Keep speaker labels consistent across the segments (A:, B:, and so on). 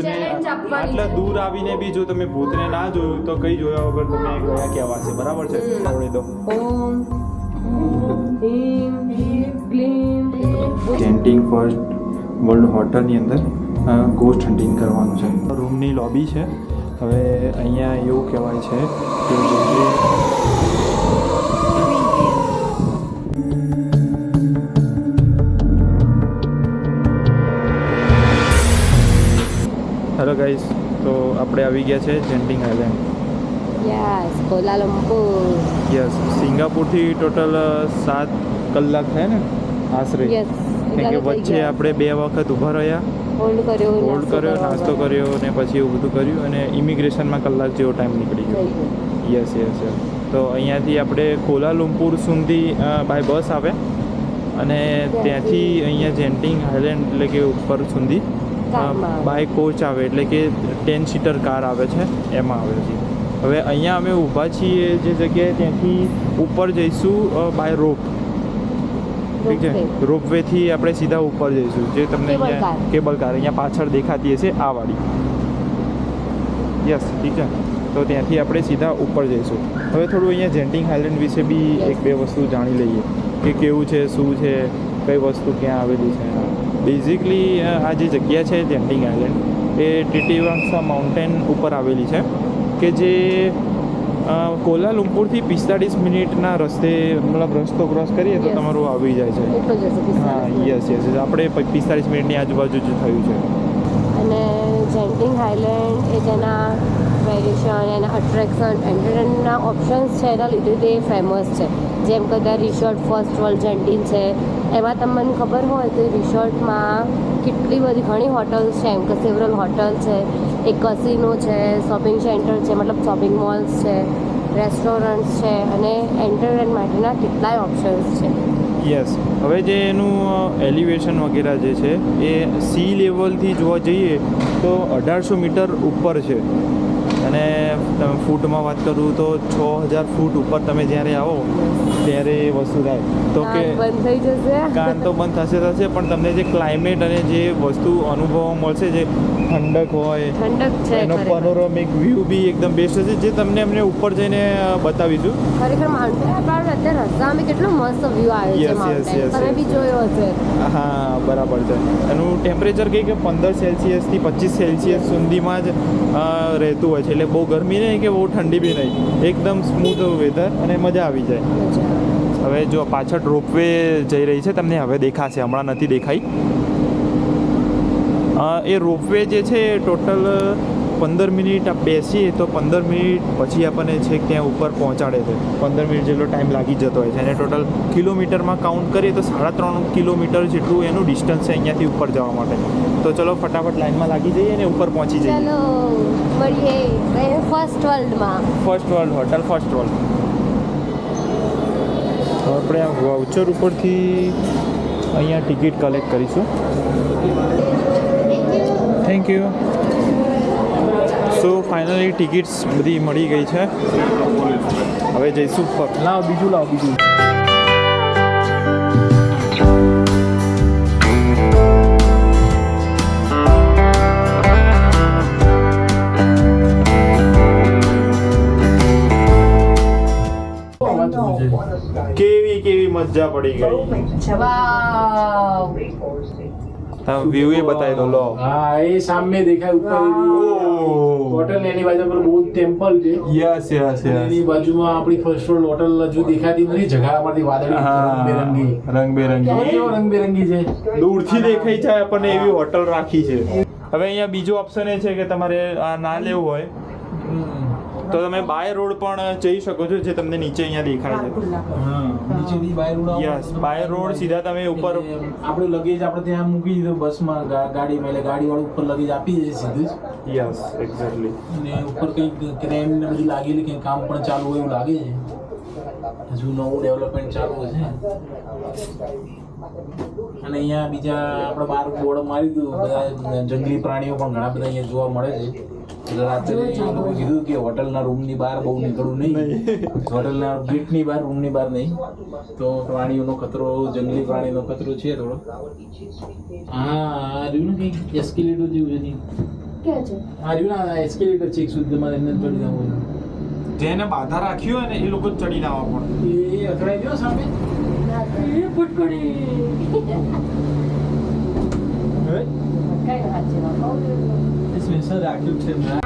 A: આટલા દૂર આવીને બી જો તમે ભૂતને ના જોયું તો કઈ જોયા વગર તમે ગયા કહેવાશે, બરાબર છે? આવડે તો કેન્ટીન ફર્સ્ટ વર્લ્ડ હોટલની અંદર ગોસ્ટ હન્ટિંગ કરવાનું છે. રૂમની લોબી છે. હવે અહીંયા એવું કહેવાય છે કે હેલો ગાઈસ, તો આપણે આવી ગયા છે જેન્ટિંગ આઇલેન્ડ.
B: યસ, કોલાલંપુર.
A: યસ, સિંગાપુરથી ટોટલ 7 કલાક થાય ને આશરે.
B: યસ,
A: કેમ કે વચ્ચે આપણે 2 વખત ઊભા રહ્યા, હોલ્ડ કર્યો, નાસ્તો કર્યો ને પછી એવું બધું કર્યું અને ઇમિગ્રેશનમાં કલાક જેવો ટાઈમ નીકળી ગયો. Yes yes yes. તો અહીંયાથી આપણે કોલાલુમ્પુર સુધી બાય બસ આવે અને ત્યાંથી અહીંયા જેન્ટિંગ આઇલેન્ડ એટલે કે ઉપર સુધી બાય કોચ આવે, એટલે કે 10 સીટર કાર આવે છે, એમાં આવે છે. હવે અહીંયા અમે ઊભા છીએ જે જગ્યાએ, ત્યાંથી ઉપર જઈશું બાય રોપ. ઠીક છે, રોપવેથી આપણે સીધા ઉપર જઈશું, જે તમને અહીંયા કેબલ કાર અહીંયા પાછળ દેખાતી હશે આ વાળી. યસ, ઠીક છે. તો ત્યાંથી આપણે સીધા ઉપર જઈશું. હવે થોડું અહીંયા જેન્ટિંગ આઇલેન્ડ વિશે બી 1-2 વસ્તુ જાણી લઈએ કે કેવું છે, શું છે, કઈ વસ્તુ ક્યાં આવેલી છે. બેઝિકલી આ જે જગ્યા છે જેન્ટિંગ આઇલેન્ડ એ ટીટીવાંગસા માઉન્ટેન ઉપર આવેલી છે કે જે કોલાલુમ્પુરથી 45 મિનિટના રસ્તે, મતલબ રસ્તો ક્રોસ કરીએ તો તમારું આવી જાય છે. હા, યસ યસ, આપણે 45 મિનિટની આજુબાજુ જ થયું છે.
B: અને જેન્ટિંગ આઇલેન્ડ એ તેના વેરિએશન, એના અટ્રેક્શન, એન્ટરટેનમેન્ટના ઓપ્શન્સ છે, એના લીધે તે ફેમસ છે. જેમ કે ત્યાં રિસોર્ટ ફર્સ્ટ વર્લ્ડ જેન્ટિન છે, એમાં તમને ખબર હોય તો રિસોર્ટમાં કેટલી બધી ઘણી હોટલ્સ છે, એમ કે સેવરલ હોટલ છે, એક કસિનો છે, શોપિંગ સેન્ટર છે, મતલબ શોપિંગ મોલ્સ છે, રેસ્ટોરન્ટ્સ છે અને એન્ટરટેનમેન્ટ માટેના કેટલાય ઓપ્શન્સ છે.
A: યસ. હવે જે એનું એલિવેશન વગેરે જે છે એ સી લેવલથી જોવા જઈએ તો 1800 મીટર ઉપર છે અને તમે ફૂટમાં વાત કરું તો 6000 ફૂટ ઉપર તમે જ્યારે આવો ત્યારે એ વસ્તુ થાય તો કે
B: બંધ થઈ જશે,
A: કાન તો બંધ થશે પણ તમને જે ક્લાઇમેટ અને જે વસ્તુ અનુભવવા મળશે, જે ઠંડક હોય,
B: ઠંડક છે,
A: એનો પેનોરામિક વ્યૂ બી એકદમ બેસ્ટ હશે, જે તમને અમને ઉપર જઈને બતાવીશું.
B: ખરેખર માઉન્ટેન અત્યારે રસ્તામાં કેટલો મસ્ત વ્યૂ આવે છે માઉન્ટેન, તમે બી જોયો હશે.
A: હા, બરાબર છે. એનું ટેમ્પરેચર કંઈ કે 15 સેલ્સિયસથી 25 સેલ્સિયસ સુધીમાં જ રહેતું હોય છે, એટલે બહુ ગરમી નહીં કે બહુ ઠંડી બી નહીં, એકદમ સ્મૂથ વેધર અને મજા આવી જાય. હવે જો પાછળ રોપવે જઈ રહી છે, તમને હવે દેખાશે, હમણાં નથી દેખાઈ. એ રોપવે જે છે ટોટલ 15 મિનિટ બેસીએ તો 15 મિનિટ પછી આપણને છેક ત્યાં ઉપર પહોંચાડે છે. 15 મિનિટ જેટલો ટાઈમ લાગી જતો હોય છે અને ટોટલ કિલોમીટરમાં કાઉન્ટ કરીએ તો 3.5 કિલોમીટર જેટલું એનું ડિસ્ટન્સ છે અહીંયાથી ઉપર જવા માટે. તો ચલો ફટાફટ લાઈનમાં લાગી જઈએ અને ઉપર પહોંચી જઈએ.
B: ચલો મળીએ ફર્સ્ટ વર્લ્ડમાં.
A: First world hotel, first world. આપણે આ વાઉચર ઉપરથી અહીંયા ટિકિટ કલેક્ટ કરીશું. Thank you. So finally tickets બધી મળી ગઈ છે. હવે જઈશું ઉપર. લાવ બીજું. કેવી મજા પડી ગઈ.
B: વાવ,
A: વ્યૂ એ બતાવી દો. લો,
C: હા, એ સામે દેખાય ઉપર હોટલ, એની બાજુ પર બહુ ટેમ્પલ છે.
A: Yes yes yes.
C: એની બાજુમાં આપણી ફર્સ્ટ વર્લ્ડ હોટલ હજુ દેખાતી નથી, જગામાંથી વાદળી રંગબેરંગી છે,
A: દૂરથી દેખાઈ જાય આપણને એવી હોટલ રાખી છે. હવે અહીંયા બીજો ઓપ્શન એ છે કે તમારે આ ના લેવું હોય તો તમે બાય રોડ પણ જઈ શકો છો, જે તમને નીચે અહીંયા દેખાય છે.
C: નીચેથી by road.
A: Yes, by road સીધા તમે ઉપર
C: આપણે લગેજ આપણે ત્યાં મૂકી દીધું બસમાં, ગાડીમાં, એટલે ગાડીવાળું ઉપર લગેજ આપી દે સીધું જ.
A: Yes, exactly.
C: અને ઉપર કંઈક ક્રેન ને બધું લાગેલી, કંઈક કામ પણ ચાલુ હોય એવું લાગે છે, હજુ નવું ડેવલપમેન્ટ ચાલુ છે. અને અહીંયા બીજા આપણે બહાર બોર્ડ મારી દીધું, બધા જંગલી પ્રાણીઓ પણ ઘણા બધા અહીંયા જોવા મળે છે. રાત્રે લોકો કીધું કે હોટલના રૂમની બહાર બહુ નીકળવું નહીં, હોટલના ગેટની બહાર, રૂમની બહાર નહીં, તો પ્રાણીઓનો ખતરો, જંગલી પ્રાણીનો ખતરો છે થોડો. હા, રહ્યું ને કંઈક એસ્કેલેટર જેવું છે.
B: ક્યાં છે?
C: આ રહ્યું ને એસ્કેલેટર છે એક સુધી તમારે એમને ચડી જવું હોય.
A: જેને બાધા રાખી હોય ને એ લોકો જ ચડીને આવવા પડે.
C: એ અથડાઈ ગયો સામે
B: એ ફટકડી
C: હવે
B: કઈ વાત છે બાપા?
C: એ સ્પેશિયલ રાખ્યું છે મેં.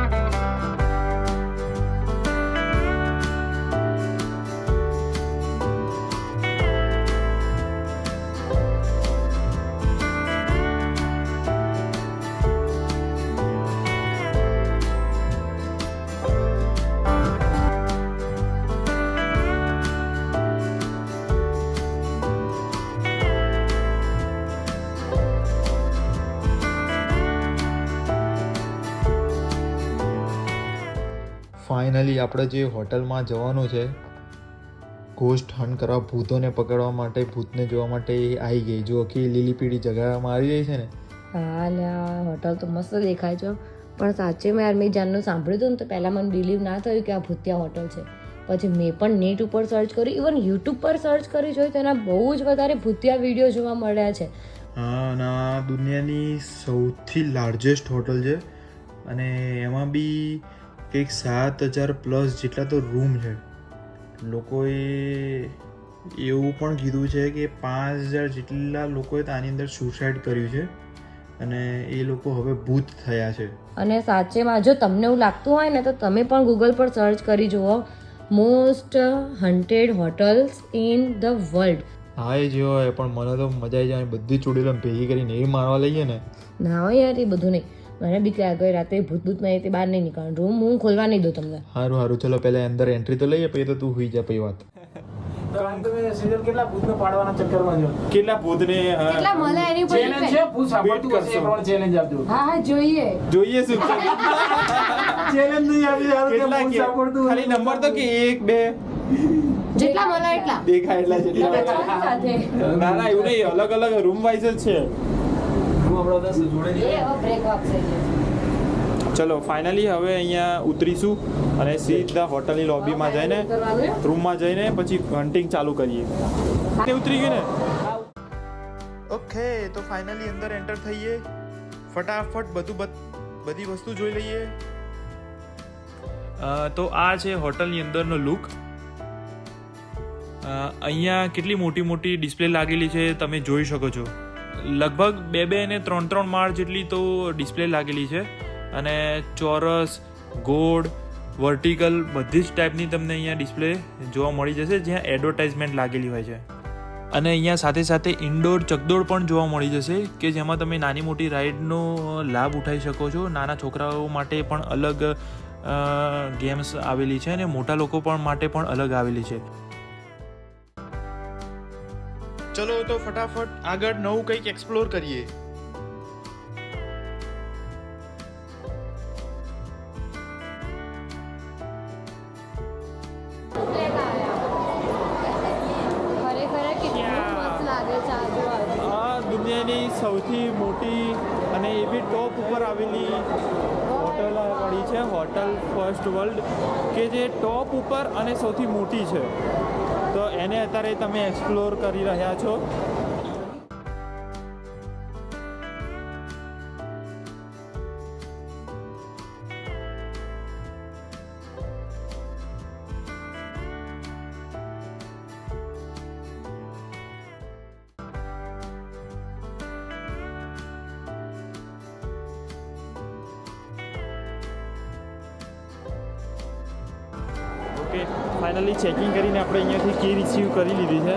A: ફાઇનલી આપણે જે હોટલમાં જવાનું છે ઘોસ્ટ હન્ટ કરવા, ભૂતોને પકડવા માટે, ભૂતને જોવા માટે એ આવી ગઈ. જો કે લીલી પીળી જગામાં આવી ગઈ છે ને.
B: હા લ્યા હોટલ તો મસ્ત દેખાય છે પણ સાચે મેં યાર મેં જાનનું સાંભળ્યું હતું ને તો પહેલાં મને બિલીવ ના થયું કે આ ભૂતિયા હોટલ છે. પછી મેં પણ નેટ ઉપર સર્ચ કર્યું, ઇવન યુટ્યુબ પર સર્ચ કરી જોયું તો એના બહુ જ વધારે ભૂતિયા વિડીયો જોવા મળ્યા છે.
A: હા, અને આ દુનિયાની સૌથી લાર્જેસ્ટ હોટલ છે અને એમાં બી કંઈક 7,000+ જેટલા તો રૂમ છે. લોકોએ એવું પણ કીધું છે કે 5,000 જેટલા લોકોએ આની અંદર સુસાઇડ કર્યું છે અને એ લોકો હવે ભૂત થયા છે.
B: અને સાચેમાં જો તમને એવું લાગતું હોય ને તો તમે પણ ગૂગલ પર સર્ચ કરી જુઓ most haunted hotels in the world.
A: હા એ જેવો હોય પણ મને તો મજા આવી જાય. બધી ચોડીલો ભેગી કરીને એ મારવા લઈએ ને.
B: ના હોય યાર એ બધું નહીં. મને બીક લાગે રાતે ભૂત નહીં તે બહાર નહીં નીકળવાનું. રૂમ હું ખોલવા નહીં દઉં તમને.
A: સારું ચલો પહેલા અંદર એન્ટ્રી તો લઈએ પછી તો તું હોઈ જા પછી વાત.
C: કેટલા ભૂતને પાડવાના ચક્કરમાં છો?
A: કેટલા ભૂતને
B: કેટલા મળે એની ઉપર
C: ચેલેન્જ છે, ભૂત સાંભળતું હશે એ પ્રમાણે ચેલેન્જ આપજો.
B: હા જોઈએ
A: જોઈએ શું
C: ચેલેન્જ નહીં આપી યાર કે
A: કેટલા
C: ભૂત
A: કે
C: સાંભળતું
A: ખાલી નંબર તો કે 1 2
B: જેટલા મળે એટલા
A: દેખાય એટલા જેટલા.
B: સાથે
A: ના ના એવું નહીં, અલગ અલગ રૂમ વાઇઝ જ છે.
C: હું આપણો 10 જોડે
B: એ
C: નહીં.
B: હવે બ્રેક આપશે
A: ચલો ફાઇનલી હવે અહીંયા ઉતરીશું અને સીધા હોટલની લોબીમાં જઈને રૂમમાં જઈને પછી હન્ટિંગ ચાલુ કરીએ. ઉતરી ગયું ને? ઓકે તો ફાઇનલી અંદર એન્ટર થઈએ. ફટાફટ બધી વસ્તુ જોઈ લઈએ. તો આ છે હોટલની અંદરનો લુક. અહીંયા કેટલી મોટી મોટી ડિસ્પ્લે લાગેલી છે તમે જોઈ શકો છો. લગભગ 2 અને 3 માળ જેટલી તો ડિસ્પ્લે લાગેલી છે અને ચોરસ, ગોળ, વર્ટિકલ બધી જ ટાઈપની તમને અહીંયા ડિસ્પ્લે જોવા મળી જશે જ્યાં એડવર્ટાઇઝમેન્ટ લાગેલી હોય છે. અને અહીંયા સાથે સાથે ઇન્ડોર ચકદોડ પણ જોવા મળી જશે કે જેમાં તમે નાની મોટી રાઇડનો લાભ ઉઠાવી શકો છો. નાના છોકરાઓ માટે પણ અલગ ગેમ્સ આવેલી છે અને મોટા લોકો પણ માટે પણ અલગ આવેલી છે. ચલો તો ફટાફટ આગળ નવું કંઈક એક્સપ્લોર કરીએ. આ દુનિયાની સૌથી મોટી અને એ બી ટોપ ઉપર આવેલી હોટલ વાળી છે, હોટલ ફર્સ્ટ વર્લ્ડ, કે જે ટોપ ઉપર અને સૌથી મોટી છે. તો એને અત્યારે તમે એક્સપ્લોર કરી રહ્યા છો. ઓકે ફાઇનલી ચેકિંગ કરીને આપણે અહીંયાથી કી રિસીવ કરી લીધી છે.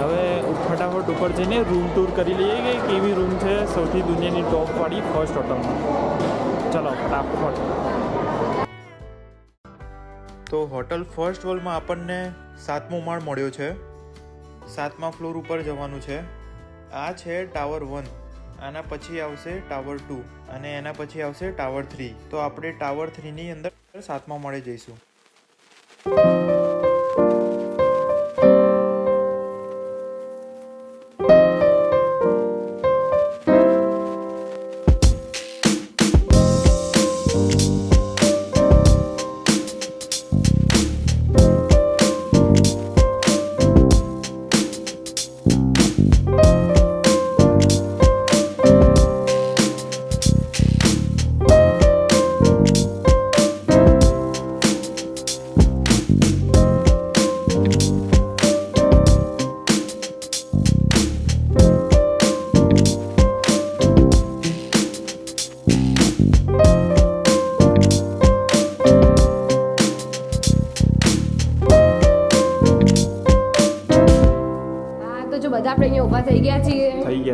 A: હવે ફટાફટ ઉપર જઈને રૂમ ટૂર કરી લઈએ કે કેવી રૂમ છે સૌથી દુનિયાની ટોપવાળી ફર્સ્ટ હોટલમાં. ચલો ફટાફટ. તો હોટલ ફર્સ્ટ વર્લ્ડમાં આપણને 7મો માળ મળ્યો છે. 7મા ફ્લોર ઉપર જવાનું છે. આ છે ટાવર 1, આના પછી આવશે ટાવર 2 અને એના પછી આવશે ટાવર 3. તો આપણે ટાવર 3ની અંદર 7મા માળે જઈશું.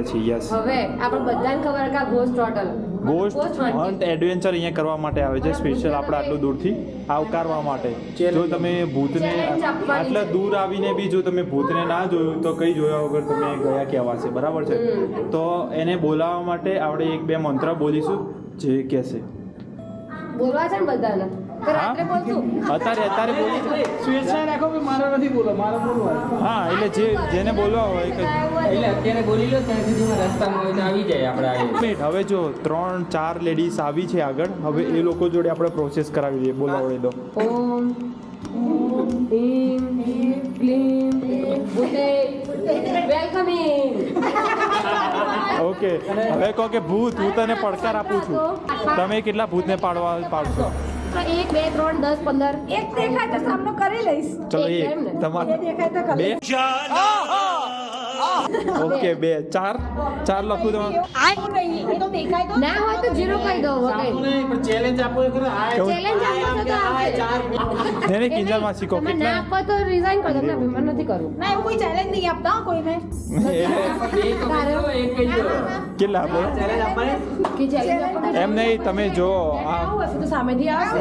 A: પછી યસ
B: હવે આપણે બધાને ખબર કે આ ghost hotel
A: ghost hunt adventure અહીંયા કરવા માટે આવે છે સ્પેશિયલ આપણે આટલું દૂરથી આવકારવા માટે જો તમે ભૂતને આટલા દૂર આવીને બી જો તમે ભૂતને ના જોયું તો કઈ જોયા વગર તમે ગયા કહેવાશે બરાબર છે તો એને બોલાવવા માટે આપણે એક બે મંત્ર બોલીશું જે કહેશે
B: બોલવા છે ને બધાને કે રાત્રે બોલશું
A: અત્યારે બોલી
C: સ્વેચ્છા રાખો કે મારે નથી બોલો મારે બોલવા
A: હા એટલે જેને બોલવા હોય કે
D: એટલે અત્યારે બોલી લો ત્યાં સુધીમાં રસ્તામાં હોય તો આવી જાય આપણે આવી
A: મિનિટ હવે જો 3-4 લેડીઝ આવી છે આગળ હવે એ લોકો જોડે આપણે પ્રોસેસ કરાવી દઈએ બોલાવડે દો
B: ઓમ ह्रीं क्लीं भूते વેલકમિંગ
A: ઓકે હવે કહો કે ભૂત હું તને પડકાર આપું છું તમે કેટલા ભૂતને પાડશો
B: 1 2 3 10 15
E: એક દેખાય તો સામનો કરી લઈશ
A: ચલો
B: એક
A: એક
B: એમ ને?
A: તમારે
E: દેખાય તો કરી
A: બે ઓકે 2 4 લખું તમારે
E: આવું નહીં એ તો દેખાય તો
B: ના હોય તો 0 કહી દો વગર
C: નહીં પણ ચેલેન્જ આપો એ ખરો આ
B: ચેલેન્જ આપો છો તો આવશે.
A: નહીં કિંજલમાં શીખો
B: તમે ના
A: કેટલા
B: આપો તો રિઝાઇન કરી દો ના મને નથી કરવું
E: ના એવું કોઈ ચેલેન્જ નહીં આપતા હો કોઈને
A: કેટલા આપો
B: કે challenge આપો તો
A: એમ નહીં તમે જો આ
E: આવું હશે તો સામેથી આવશે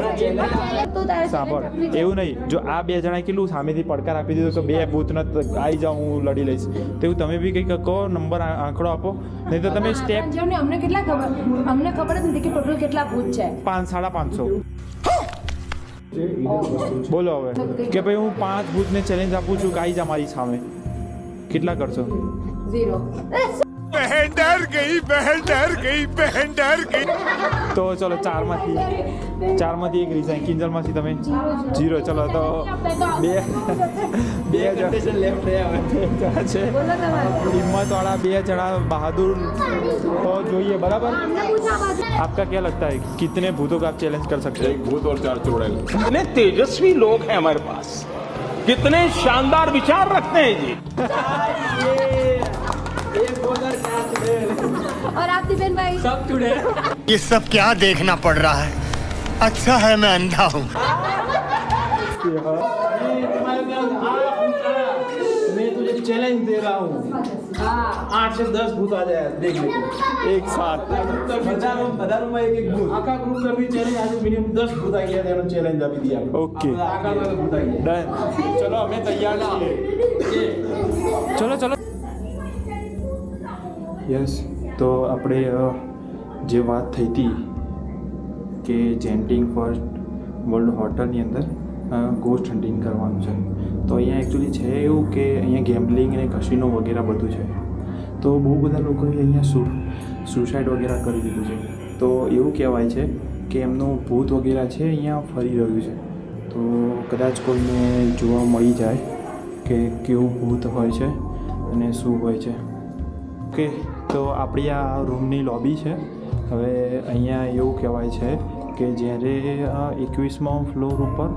B: તો તારે
A: સાંભળ
B: challenge આપવી
A: એવું નહીં જો આ બે જણાએ કેટલું સામેથી પડકાર આપી દીધો કે બે ભૂત આવી જાઓ હું લડી લઈશ તેવું તમે બી કંઈક કહો નંબર આંકડો આપો નહીં તો તમે સ્ટેપ
E: જો ને અમને કેટલા ખબર અમને ખબર જ નથી કે ટોટલ કેટલા ભૂત છે
A: 5-550 બોલો હવે કે ભાઈ હું 5 ભૂતને ચેલેન્જ આપું છું કે આવી જા મારી સામે કેટલા કરશો
B: 0
F: बहन डर गई
A: તો ચલો 4 માંથી એક રિઝાઇન કિંજલમાંથી તમે 0 ચલો તો બે
D: કન્ડિશન લેફ્ટ રહ્યા
A: જણા છે
B: બોલો તમારે
A: हिम्मत वाला 2 जना बहादुर तो જોઈએ बराबर
B: અમને પૂછા બાજુ
A: आपका क्या लगता है कितने भूतों का आप चैलेंज कर सकते हैं
F: भूत और 4 चुड़ैल कितने तेजस्वी लोग हैं हमारे पास कितने शानदार विचार रखते हैं जी
B: और आप दिपेन भाई
D: सब जुड़े
G: ये सब क्या देखना पड़ रहा है अच्छा है मैं अंधा हूँ
C: मैं तुझे चैलेंज दे रहा हूँ 8 से 10 भूत आ जाए देख ले
A: एक साथ
C: બધા રૂમમાં એક ભૂત આખા ગ્રુપ કરવી ચેલેન્જ આજે મિનિમમ 10 ભૂત આવી ગયા એનો ચેલેન્જ આપી દીધી આપણે
A: ओके
C: આખા ભૂત આવી ગયા
A: डन चलो हमें तैयार છીએ ચલો ચલો યસ તો આપણે જે વાત થઈ હતી કે જેન્ટિંગ ફર્સ્ટ વર્લ્ડ હોટલની અંદર ગોસ્ટ હન્ટિંગ કરવાનું છે તો અહીંયા એકચ્યુઅલી છે એવું કે અહીંયા ગેમ્બલિંગ અને કસિનો વગેરે બધું છે તો બહુ બધા લોકોએ અહીંયા સુસાઇડ વગેરે કરી દીધું છે તો એવું કહેવાય છે કે એમનું ભૂત વગેરે છે અહીંયા ફરી રહ્યું છે તો કદાચ કોઈને જોવા મળી જાય કે કેવું ભૂત હોય છે અને શું હોય છે ઓકે તો આપણી આ રૂમની લોબી છે હવે અહીંયા એવું કહેવાય છે કે જ્યારે 21મા ફ્લોર ઉપર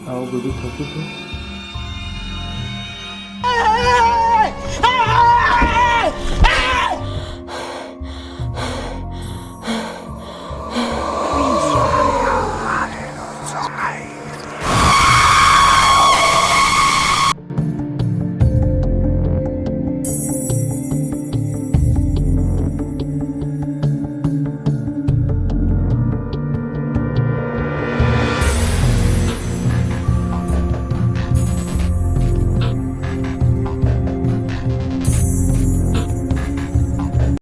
A: આવું બધું થતું હતું